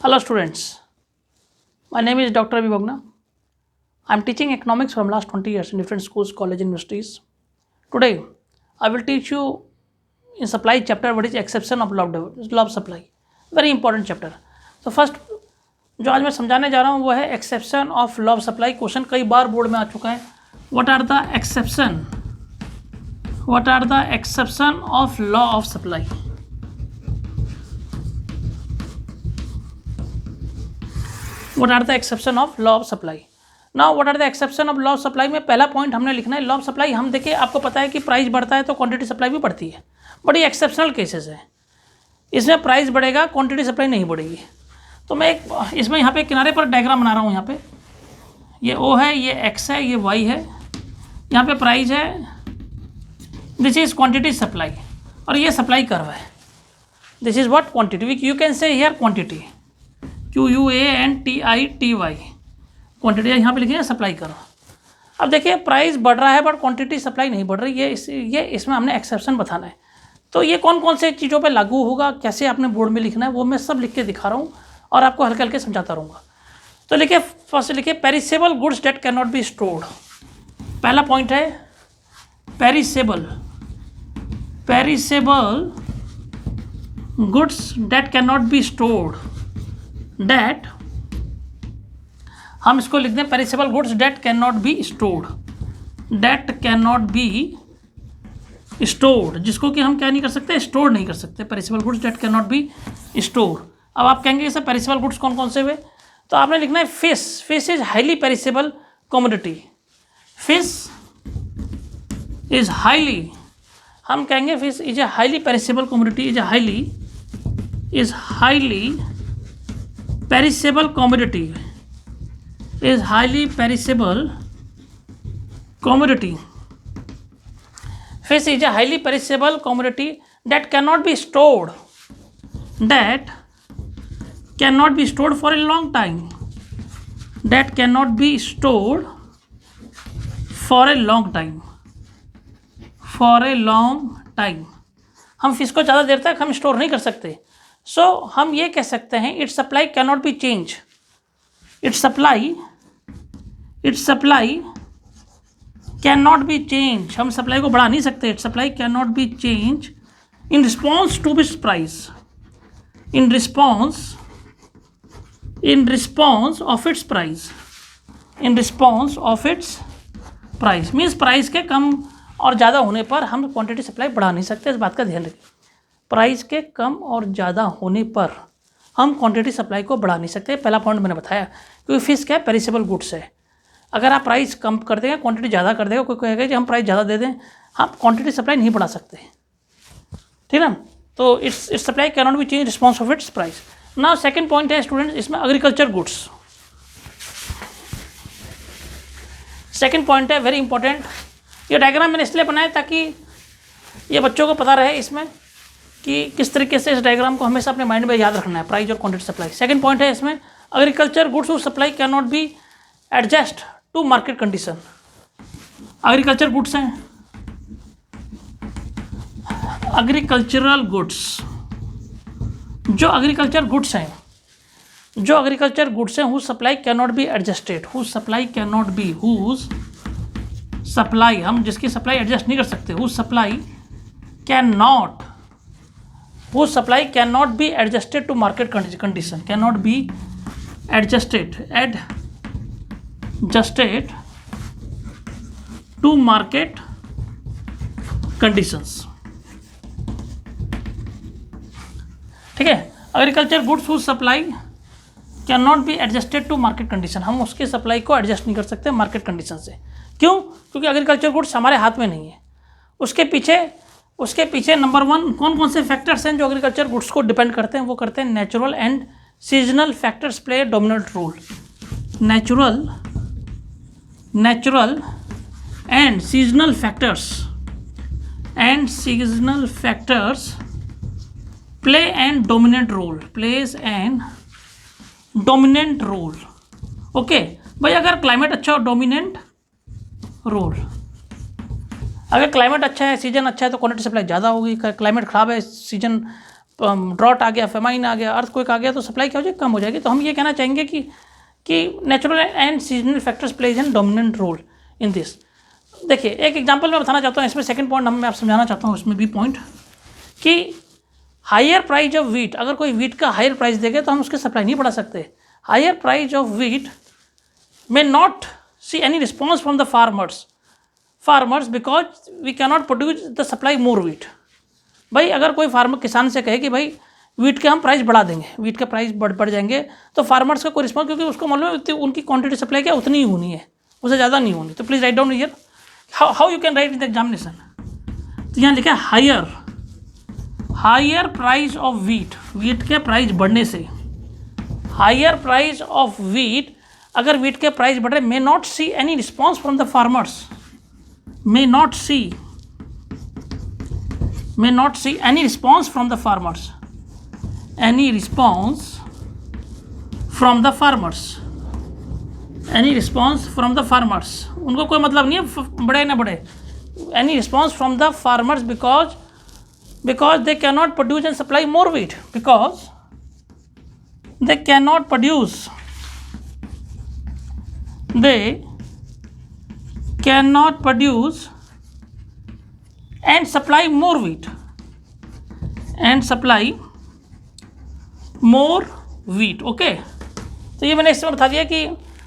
Hello students, my name is Dr. Avi Bogna. I am teaching economics from last 20 years in different schools, colleges, universities. Today, I will teach you in supply chapter what is exception of law of supply. Very important chapter. So first, जो आज मैं समझाने जा रहा हूँ वो है exception of law of supply. Question कई बार बोर्ड में आ चुका है. What are the exception of law of supply. What are the exception of law of supply? Now what are the exception of law of supply में पहला point हमने लिखना है. लॉ ऑफ सप्लाई हम देखिए, आपको पता है कि प्राइस बढ़ता है तो क्वांटिटी सप्लाई भी बढ़ती है, बट ये एक्सेप्शनल केसेस है. इसमें प्राइस बढ़ेगा, क्वांटिटी सप्लाई नहीं बढ़ेगी. तो मैं एक इसमें यहाँ पे किनारे पर डायग्राम बना रहा हूँ. यहाँ पे ये O है, ये X है, ये Y है. यहाँ पे प्राइस है, दिस इज क्वांटिटी सप्लाई, और ये सप्लाई कर्व है. This is what quantity, you can say here quantity, QUANTITY quantity यहाँ पे लिखी है सप्लाई करो. अब देखिए प्राइस बढ़ रहा है बट क्वांटिटी सप्लाई नहीं बढ़ रही. ये इसमें हमने एक्सेप्शन बताना है. तो ये कौन कौन से चीज़ों पे लागू होगा, कैसे आपने बोर्ड में लिखना है, वो मैं सब लिख के दिखा रहा हूँ और आपको हल्के हल्के समझाता रहूँगा. तो लिखिए, फर्स्ट लिखिए perishable goods that can not be stored. पहला पॉइंट है perishable goods that can not be stored. That हम इसको लिख दें perishable goods that can not be stored. That can not be stored, जिसको कि हम क्या नहीं कर सकते, स्टोर नहीं कर सकते. Perishable goods that can not B store. अब आप कहेंगे इसे पेरिसेबल गुड्स कौन कौन से हुए, तो आपने लिखना है fish. Fish is highly perishable commodity. Fish is highly, हम कहेंगे fish is a highly perishable commodity, is highly perishable commodity, is highly perishable commodity. Fish is a highly perishable commodity that cannot be stored, for a long time. That cannot be stored for a long time. हम fish को ज़्यादा देर तक हम store नहीं कर सकते. सो हम ये कह सकते हैं it's supply can not be change. It's supply can not be change. हम सप्लाई को बढ़ा नहीं सकते. It's supply can not be change in response to its price. In response of its price. Means price के कम और ज़्यादा होने पर हम क्वांटिटी सप्लाई बढ़ा नहीं सकते. इस बात का ध्यान रखें. प्राइस के कम और ज़्यादा होने पर हम क्वांटिटी सप्लाई को बढ़ा नहीं सकते. पहला पॉइंट मैंने बताया, क्योंकि फिश क्या पेरिसेबल गुड्स है. अगर आप प्राइस कम कर देंगे, क्वांटिटी ज़्यादा कर देगा, कोई कहेगा कि हम प्राइस ज़्यादा दे दें, हम क्वांटिटी सप्लाई नहीं बढ़ा सकते. ठीक है ना. तो it's supply can not be change response of its price. Now second point है स्टूडेंट्स, इसमें एग्रीकल्चर गुड्स. सेकंड पॉइंट है वेरी इंपॉर्टेंट. ये डायग्राम मैंने इसलिए बनाया ताकि ये बच्चों को पता रहे इसमें कि किस तरीके से इस डायग्राम को हमेशा अपने माइंड में याद रखना है, प्राइस और क्वांटिटी सप्लाई. सेकंड पॉइंट है इसमें एग्रीकल्चर गुड्स और supply can not be adjust to market condition. Agriculture goods हैं, एग्रीकल्चरल गुड्स, जो एग्रीकल्चर गुड्स हैं whose supply can not be adjusted. Supply हम जिसकी सप्लाई एडजस्ट नहीं कर सकते, whose supply can not be adjusted to market condition. Can not be adjusted to market conditions. ठीक है. Agriculture goods whose supply can not be adjusted to market condition. हम उसकी supply को एडजस्ट नहीं कर सकते मार्केट कंडीशन से. क्यों? क्योंकि एग्रीकल्चर गुड्स हमारे हाथ में नहीं है. उसके पीछे नंबर वन कौन कौन से फैक्टर्स हैं जो एग्रीकल्चर गुड्स को डिपेंड करते हैं, वो करते हैं natural and seasonal factors play dominant role. Natural and seasonal factors plays and dominant role. Okay भाई, अगर क्लाइमेट अच्छा हो डोमिनेंट रोल. अगर क्लाइमेट अच्छा है, सीजन अच्छा है, तो क्वांटिटी सप्लाई ज़्यादा होगी. क्लाइमेट ख़राब है, सीजन ड्रॉट आ गया, फेमाइन आ गया, अर्थक्वेक आ गया, तो सप्लाई क्या हो जाएगी, कम हो जाएगी। तो हम ये कहना चाहेंगे कि natural and seasonal factors plays an dominant role in this. देखिए एक एग्जांपल मैं बताना चाहता हूँ इसमें, सेकंड पॉइंट मैं आप समझाना चाहता हूँ इसमें भी पॉइंट, कि हायर प्राइस ऑफ वीट, अगर कोई वीट का हायर प्राइस देगा तो हम उसकी सप्लाई नहीं बढ़ा सकते। Higher price of wheat may not see any response from the farmers because we cannot produce the supply more wheat। भाई अगर कोई फार्मर किसान से कहे कि भाई वीट के हम प्राइस बढ़ा देंगे, वीट के प्राइस बढ़ जाएंगे, तो फार्मर्स का कोई रिस्पॉन्स, क्योंकि उसको मालूम है उनकी क्वांटिटी सप्लाई क्या उतनी ही होनी है, उससे ज़्यादा नहीं होनी। तो please write down here how you can write in the examination. तो यहाँ लिखा है higher price of wheat, wheat के प्राइस बढ़ने से, हायर प्राइस ऑफ वीट, अगर वीट के प्राइस बढ़ रहे, may not see any response from the farmers, may not see any response from the farmers, any response from the farmers, any response from the farmers, उनको कोई मतलब नहीं है बढ़े ना बढ़े, any response from the farmers because they cannot produce and supply more wheat, because they cannot produce and supply more wheat, okay. तो ये मैंने इसमें बता दिया कि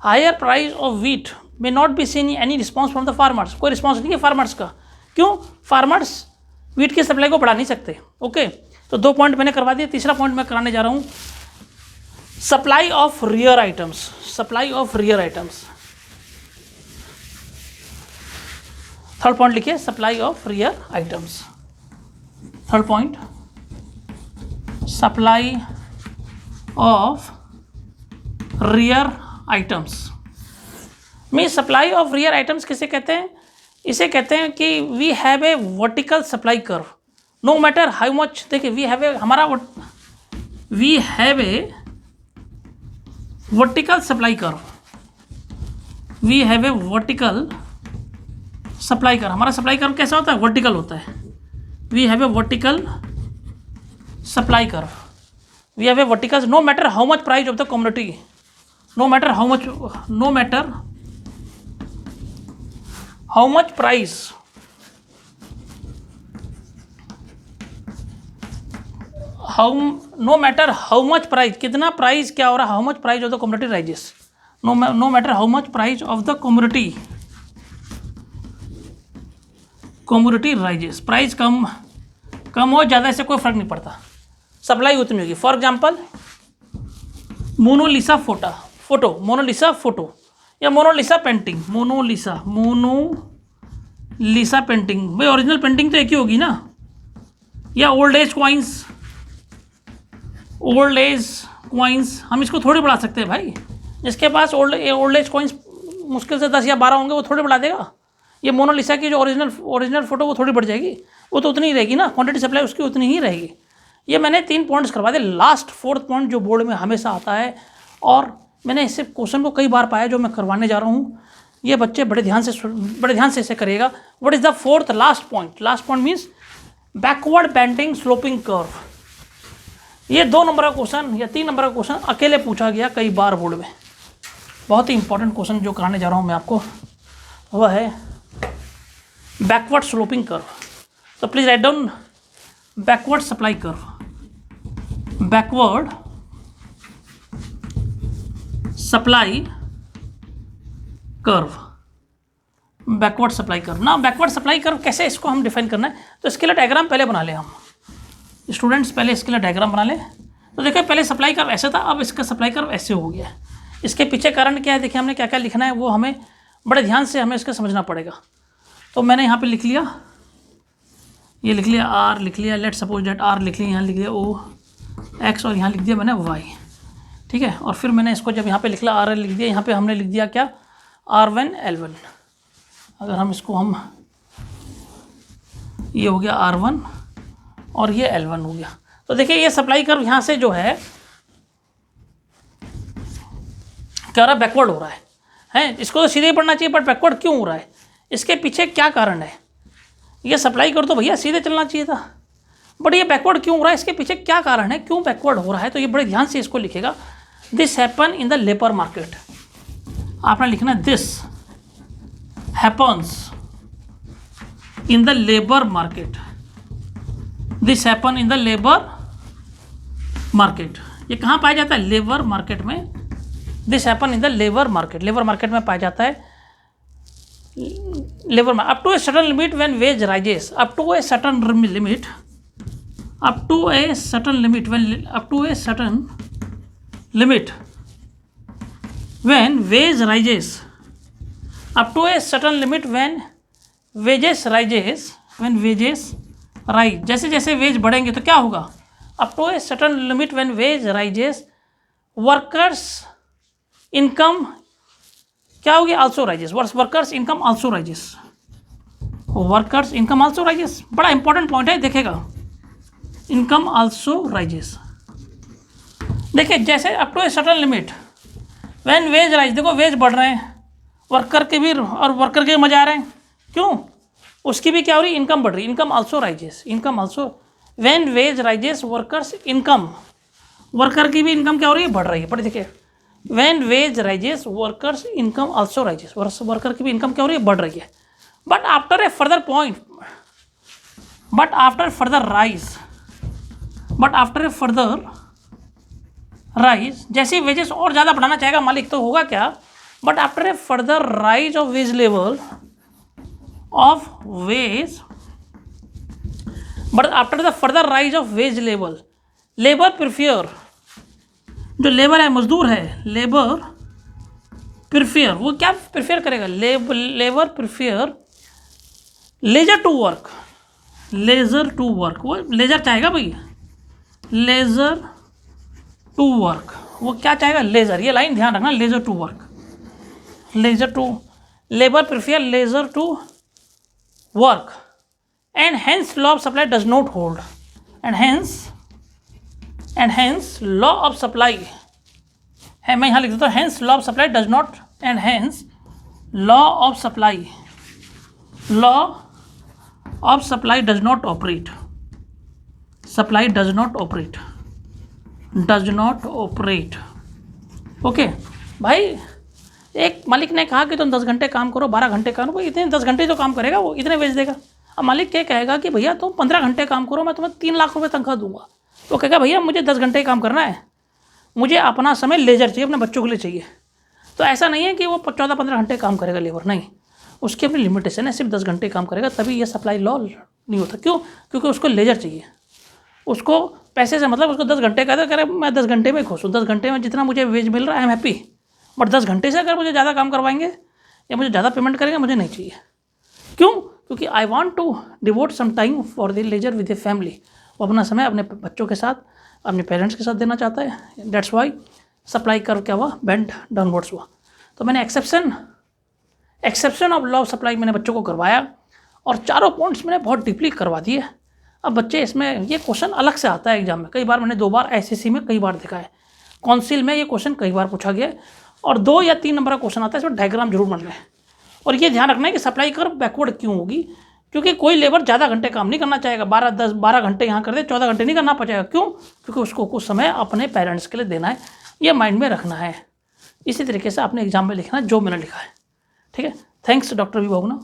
higher price of wheat may not be seen any response from the farmers, कोई response नहीं है फार्मर्स का, क्यों, फार्मर्स वीट की सप्लाई को बढ़ा नहीं सकते, ओके। तो 2 पॉइंट मैंने करवा दिए। तीसरा पॉइंट मैं कराने जा रहा हूँ, supply of rare items, supply of rare items. Third point लिखिए, supply of rare items. Third point, supply of rare items. Mean supply of rare items किसे कहते हैं, इसे कहते हैं कि we have a vertical supply curve, no matter how much, देखिए we have a vertical supply curve, we have a vertical supply curve. हमारा supply curve कैसा होता है, वर्टिकल होता है। We have a vertical supply curve, we have a vertical, no matter how much price of the commodity, no matter how much price, no matter how much price, कितना price क्या हो रहा है, how much price of the commodity rises, no matter how much price of the commodity rises, price कम हो ज़्यादा, इससे कोई फर्क नहीं पड़ता, सप्लाई उतनी होगी। फॉर एग्जाम्पल मोनालिसा फोटो या मोनालिसा पेंटिंग, मोनालिसा पेंटिंग, भाई ओरिजिनल पेंटिंग तो एक ही होगी ना, या ओल्ड एज कॉइन्स, हम इसको थोड़ी बढ़ा सकते हैं भाई, जिसके पास ओल्ड एज कॉइन्स मुश्किल से 10 या 12 होंगे वो थोड़ी बढ़ा देगा। ये मोनालिसा की जो ओरिजिनल फोटो वो थोड़ी बढ़ जाएगी, वो तो उतनी ही रहेगी ना, क्वांटिटी सप्लाई उसकी उतनी ही रहेगी। ये मैंने 3 पॉइंट्स करवा दिए। लास्ट 4th पॉइंट जो बोर्ड में हमेशा आता है, और मैंने इससे क्वेश्चन को कई बार पाया, जो मैं करवाने जा रहा हूँ, ये बच्चे बड़े ध्यान से इसे करिएगा। What is the 4th last point means backward bending sloping curve. ये 2 नंबर का क्वेश्चन या 3 नंबर का क्वेश्चन अकेले पूछा गया कई बार बोर्ड में। बहुत ही इंपॉर्टेंट क्वेश्चन जो कराने जा रहा हूँ मैं आपको, वह है बैकवर्ड स्लोपिंग कर्व। तो please write down backward supply curve, backward supply curve, backward supply curve ना। बैकवर्ड सप्लाई कर्व कैसे, इसको हम डिफाइन करना है, तो इसके लिए डायग्राम पहले बना लें हम स्टूडेंट्स, पहले इसके लिए डायग्राम बना लें। तो देखिए पहले सप्लाई कर्व ऐसे था, अब इसका सप्लाई कर्व ऐसे हो गया। इसके पीछे कारण क्या है, देखिए हमने क्या क्या लिखना है, वो हमें बड़े ध्यान से हमें इसका समझना पड़ेगा। तो मैंने यहाँ पे लिख लिया, ये लिख लिया आर, लिख लिया लेट सपोज डेट आर, लिख लिया यहाँ, लिख लिया ओ एक्स, और यहाँ लिख दिया मैंने वाई, ठीक है। और फिर मैंने इसको जब यहाँ पे लिख लिया आर एल लिख दिया, यहाँ पे हमने लिख दिया क्या, R1 L1। अगर हम इसको ये हो गया R1 और ये L1 हो गया। तो देखिए ये सप्लाई कर्व यहाँ से जो है क्या हो रहा है, बैकवर्ड हो रहा है। इसको तो सीधे ही पढ़ना चाहिए, बट बैकवर्ड क्यों हो रहा है, इसके पीछे क्या कारण है। ये सप्लाई कर्व तो भैया सीधे चलना चाहिए था, बट ये बैकवर्ड क्यों हो रहा है, इसके पीछे क्या कारण है, क्यों बैकवर्ड हो रहा है, तो ये बड़े ध्यान से इसको लिखेगा। This happen in the labour market, आपने लिखना है this happens in the labour market, this happen in the labour market. ये कहाँ पाया जाता है, लेबर मार्केट में। This happen in the labour market, labour market में पाया जाता है। Labour up to a certain limit when wage rises, up to a certain limit, up to a certain limit when, up to a certain limit when wage rises, up to a certain limit when wages rises, when wages rise, जैसे जैसे wage बढ़ेंगे तो क्या होगा, up to a certain limit when wage rises workers income क्या होगी, also rises, workers income also rises, workers income also rises. बड़ा important point है, देखेगा, इनकम आल्सो राइजेस। देखिए जैसे up to a certain limit when wage rise, देखो wage बढ़ रहे हैं, वर्कर के भी, और वर्कर के मजा आ रहे हैं, क्यों, उसकी भी क्या हो रही है, इनकम बढ़ रही है, income also rises, income also, when wage rises workers income, worker की भी इनकम क्या हो रही है, बढ़ रही है। पर देखिए when wage rises workers income also rises, worker की भी इनकम क्या हो रही है, बढ़ रही है। But after a further point, but after further rise, but after a further rise, जैसे वेजेस और ज़्यादा बढ़ाना चाहेगा मालिक तो होगा क्या, but after a further rise of wage level, of wage, but after the further rise of wage level, labour prefer, जो लेबर है, मजदूर है, लेबर प्रीफियर, वो क्या प्रीफियर करेगा, labour prefer leisure to work, leisure to work, वो leisure चाहेगा भाई, लेजर टू वर्क, वो क्या चाहेगा, लेजर, ये लाइन ध्यान रखना, leisure to work, leisure to, labour prefer leisure to work, and hence law of supply does not hold, and hence law of supply है, मैं यहाँ लिख देता हूँ, hence law of supply does not, and hence law of supply, law of supply does not operate, supply does not operate, does not operate. Okay भाई, एक मालिक ने कहा कि तुम 10 घंटे काम करो, 12 घंटे काम करो, इतने 10 घंटे तो काम करेगा वो, इतने बेच देगा। अब मालिक क्या कहेगा कि भैया तुम 15 घंटे काम करो, मैं तुम्हें 3 लाख रुपए तनख्वाह दूंगा, तो कहेगा भैया मुझे 10 घंटे ही काम करना है, मुझे अपना समय लेजर चाहिए, अपने बच्चों के लिए चाहिए। तो ऐसा नहीं है कि वो 14-15 घंटे काम करेगा लेबर, नहीं, उसकी अपनी लिमिटेशन है, सिर्फ 10 घंटे काम करेगा, तभी ये सप्लाई लॉ नहीं होता। क्यों, क्योंकि उसको लेजर चाहिए, उसको पैसे से मतलब, उसको 10 घंटे का कह रहे मैं 10 घंटे में खुश हूँ, 10 घंटे में जितना मुझे वेज मिल रहा है आई एम हैप्पी, बट 10 घंटे से अगर मुझे ज़्यादा काम करवाएंगे या मुझे ज़्यादा पेमेंट करेंगे, मुझे नहीं चाहिए। क्यों, क्योंकि I want to devote some time for the leisure with a family, वो अपना समय अपने बच्चों के साथ, अपने पेरेंट्स के साथ देना चाहता है, दैट्स वाई सप्लाई कर्व क्या हुआ, बेंड डाउनवर्ड्स हुआ। तो मैंने exception of law of supply मैंने बच्चों को करवाया, और चारों पॉइंट्स मैंने बहुत डीपली करवा दिए। अब बच्चे इसमें, ये क्वेश्चन अलग से आता है एग्जाम में, कई बार मैंने 2 बार SSC में कई बार देखा है, काउंसिल में ये क्वेश्चन कई बार पूछा गया है, और 2 या 3 नंबर का क्वेश्चन आता है, इसमें डायग्राम जरूर बनना है। और ये ध्यान रखना है कि सप्लाई कर्व बैकवर्ड क्यों होगी, क्योंकि कोई लेबर ज़्यादा घंटे काम नहीं करना चाहेगा, 12 घंटे यहाँ कर दे, 14 घंटे नहीं करना पड़ेगा। क्यों, क्योंकि उसको कुछ समय अपने पेरेंट्स के लिए देना है, ये माइंड में रखना है। इसी तरीके से आपने एग्जाम में लिखना है जो मैंने लिखा है, ठीक है। थैंक्स डॉक्टर वी भावना।